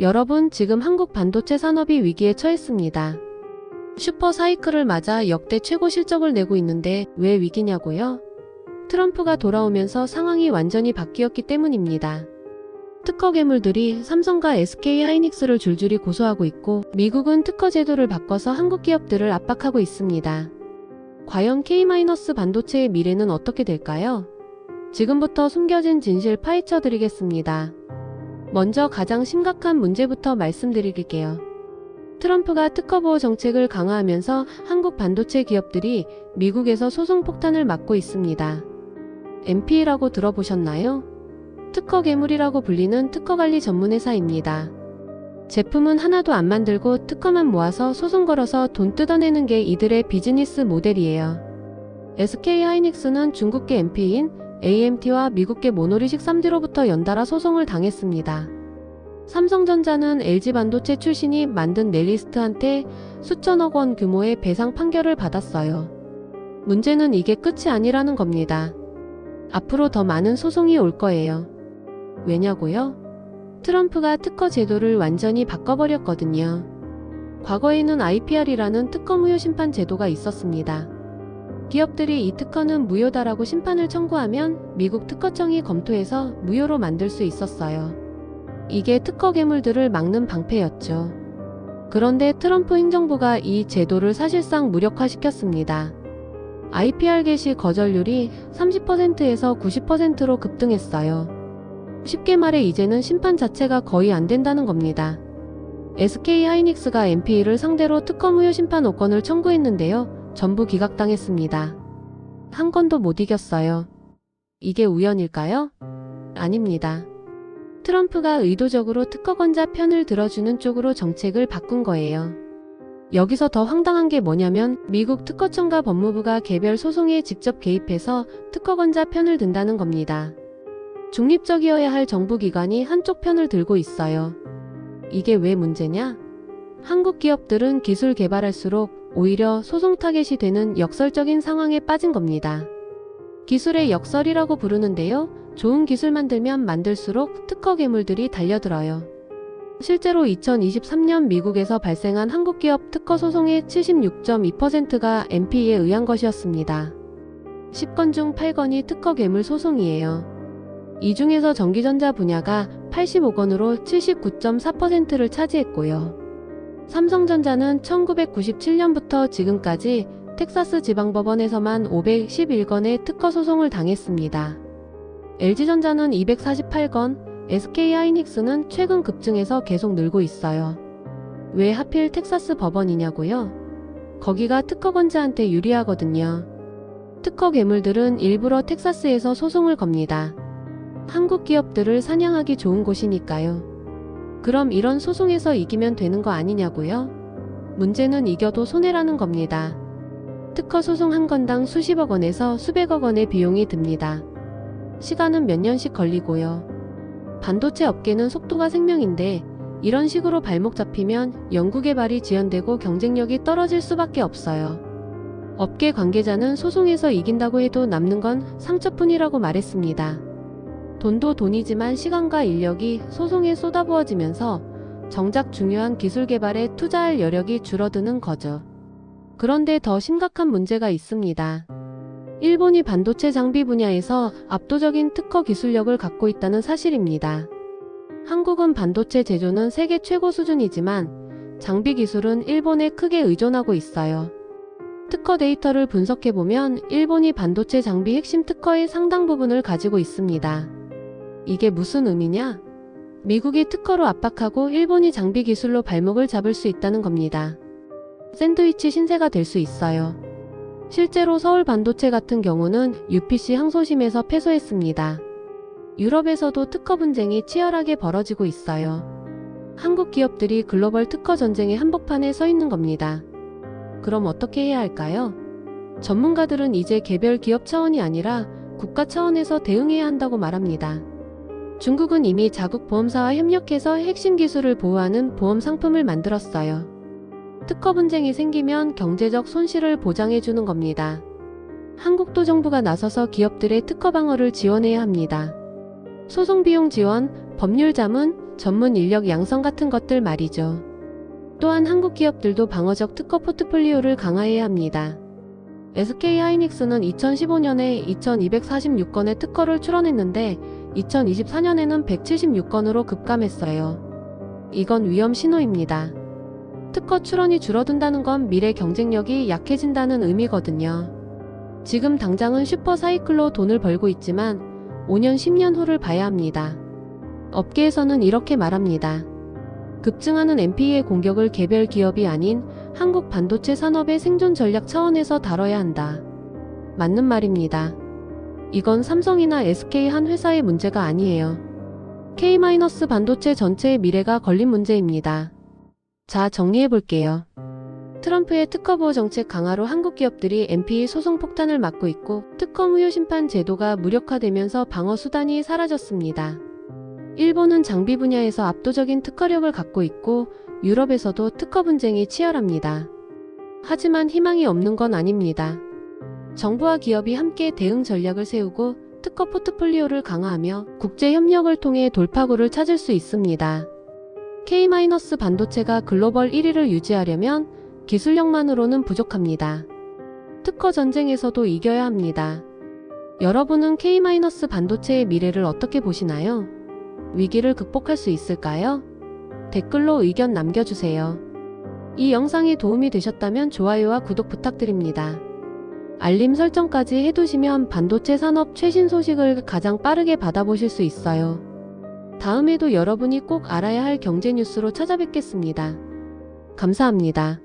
여러분, 지금 한국 반도체 산업이 위기에 처했습니다. 슈퍼 사이클을 맞아 역대 최고 실적을 내고 있는데 왜 위기냐고요? 트럼프가 돌아오면서 상황이 완전히 바뀌었기 때문입니다. 특허 괴물들이 삼성과 SK 하이닉스를 줄줄이 고소하고 있고, 미국은 특허 제도를 바꿔서 한국 기업들을 압박하고 있습니다. 과연 K-반도체의 미래는 어떻게 될까요? 지금부터 숨겨진 진실 파헤쳐 드리겠습니다. 먼저 가장 심각한 문제부터 말씀드릴게요. 트럼프가 특허 보호 정책을 강화하면서 한국 반도체 기업들이 미국에서 소송 폭탄을 맞고 있습니다. MP라고 들어보셨나요? 특허 괴물이라고 불리는 특허관리 전문회사입니다. 제품은 하나도 안 만들고 특허만 모아서 소송 걸어서 돈 뜯어내는 게 이들의 비즈니스 모델이에요. SK 하이닉스는 중국계 MP인 AMT와 미국계 모노리식 3D로부터 연달아 소송을 당했습니다. 삼성전자는 LG 반도체 출신이 만든 넬리스트한테 수천억 원 규모의 배상 판결을 받았어요. 문제는 이게 끝이 아니라는 겁니다. 앞으로 더 많은 소송이 올 거예요. 왜냐고요? 트럼프가 특허 제도를 완전히 바꿔버렸거든요. 과거에는 IPR이라는 특허 무효 심판 제도가 있었습니다. 기업들이 이 특허는 무효다라고 심판을 청구하면 미국 특허청이 검토해서 무효로 만들 수 있었어요. 이게 특허 괴물들을 막는 방패였죠. 그런데 트럼프 행정부가 이 제도를 사실상 무력화시켰습니다. IPR 개시 거절률이 30%에서 90%로 급등했어요. 쉽게 말해 이제는 심판 자체가 거의 안 된다는 겁니다. SK 하이닉스가 MP를 상대로 특허 무효 심판 5건을 청구했는데요. 전부 기각당했습니다. 한 건도 못 이겼어요. 이게 우연일까요? 아닙니다. 트럼프가 의도적으로 특허권자 편을 들어주는 쪽으로 정책을 바꾼 거예요. 여기서 더 황당한 게 뭐냐면 미국 특허청과 법무부가 개별 소송에 직접 개입해서 특허권자 편을 든다는 겁니다. 중립적이어야 할 정부기관이 한쪽 편을 들고 있어요. 이게 왜 문제냐? 한국 기업들은 기술 개발할수록 오히려 소송 타겟이 되는 역설적인 상황에 빠진 겁니다. 기술의 역설이라고 부르는데요. 좋은 기술 만들면 만들수록 특허 괴물들이 달려들어요. 실제로 2023년 미국에서 발생한 한국 기업 특허 소송의 76.2%가 MP에 의한 것이었습니다. 10건 중 8건이 특허 괴물 소송이에요. 이 중에서 전기전자 분야가 85건으로 79.4%를 차지했고요. 삼성전자는 1997년부터 지금까지 텍사스 지방법원에서만 511건의 특허 소송을 당했습니다. LG전자는 248건, SK하이닉스는 최근 급증해서 계속 늘고 있어요. 왜 하필 텍사스 법원이냐고요? 거기가 특허권자한테 유리하거든요. 특허 괴물들은 일부러 텍사스에서 소송을 겁니다. 한국 기업들을 사냥하기 좋은 곳이니까요. 그럼 이런 소송에서 이기면 되는 거 아니냐고요? 문제는 이겨도 손해라는 겁니다. 특허 소송 한 건당 수십억 원에서 수백억 원의 비용이 듭니다. 시간은 몇 년씩 걸리고요. 반도체 업계는 속도가 생명인데 이런 식으로 발목 잡히면 연구개발이 지연되고 경쟁력이 떨어질 수밖에 없어요. 업계 관계자는 소송에서 이긴다고 해도 남는 건 상처뿐이라고 말했습니다. 돈도 돈이지만 시간과 인력이 소송에 쏟아부어지면서 정작 중요한 기술 개발에 투자할 여력이 줄어드는 거죠. 그런데 더 심각한 문제가 있습니다. 일본이 반도체 장비 분야에서 압도적인 특허 기술력을 갖고 있다는 사실입니다. 한국은 반도체 제조는 세계 최고 수준이지만 장비 기술은 일본에 크게 의존하고 있어요. 특허 데이터를 분석해보면 일본이 반도체 장비 핵심 특허의 상당 부분을 가지고 있습니다. 이게 무슨 의미냐? 미국이 특허로 압박하고 일본이 장비 기술로 발목을 잡을 수 있다는 겁니다. 샌드위치 신세가 될 수 있어요. 실제로 서울 반도체 같은 경우는 UPC 항소심에서 패소했습니다. 유럽에서도 특허 분쟁이 치열하게 벌어지고 있어요. 한국 기업들이 글로벌 특허 전쟁의 한복판에 서 있는 겁니다. 그럼 어떻게 해야 할까요? 전문가들은 이제 개별 기업 차원이 아니라 국가 차원에서 대응해야 한다고 말합니다. 중국은 이미 자국 보험사와 협력해서 핵심 기술을 보호하는 보험 상품을 만들었어요. 특허 분쟁이 생기면 경제적 손실을 보장해주는 겁니다. 한국도 정부가 나서서 기업들의 특허 방어를 지원해야 합니다. 소송 비용 지원, 법률 자문, 전문 인력 양성 같은 것들 말이죠. 또한 한국 기업들도 방어적 특허 포트폴리오를 강화해야 합니다. SK하이닉스는 2015년에 2246건의 특허를 출원했는데 2024년에는 176건으로 급감했어요. 이건 위험 신호입니다. 특허 출원이 줄어든다는 건 미래 경쟁력이 약해진다는 의미거든요. 지금 당장은 슈퍼사이클로 돈을 벌고 있지만 5년, 10년 후를 봐야 합니다. 업계에서는 이렇게 말합니다. 급증하는 NPE의 공격을 개별 기업이 아닌 한국 반도체 산업의 생존 전략 차원에서 다뤄야 한다. 맞는 말입니다. 이건 삼성이나 SK 한 회사의 문제가 아니에요. K-반도체 전체의 미래가 걸린 문제입니다. 자, 정리해볼게요. 트럼프의 특허 보호 정책 강화로 한국 기업들이 NPE 소송 폭탄을 맞고 있고 특허 무효 심판 제도가 무력화되면서 방어 수단이 사라졌습니다. 일본은 장비 분야에서 압도적인 특허력을 갖고 있고 유럽에서도 특허 분쟁이 치열합니다. 하지만 희망이 없는 건 아닙니다. 정부와 기업이 함께 대응 전략을 세우고 특허 포트폴리오를 강화하며 국제 협력을 통해 돌파구를 찾을 수 있습니다. K-반도체가 글로벌 1위를 유지하려면 기술력만으로는 부족합니다. 특허 전쟁에서도 이겨야 합니다. 여러분은 K-반도체의 미래를 어떻게 보시나요? 위기를 극복할 수 있을까요? 댓글로 의견 남겨주세요. 이 영상이 도움이 되셨다면 좋아요와 구독 부탁드립니다. 알림 설정까지 해두시면 반도체 산업 최신 소식을 가장 빠르게 받아보실 수 있어요. 다음에도 여러분이 꼭 알아야 할 경제 뉴스로 찾아뵙겠습니다. 감사합니다.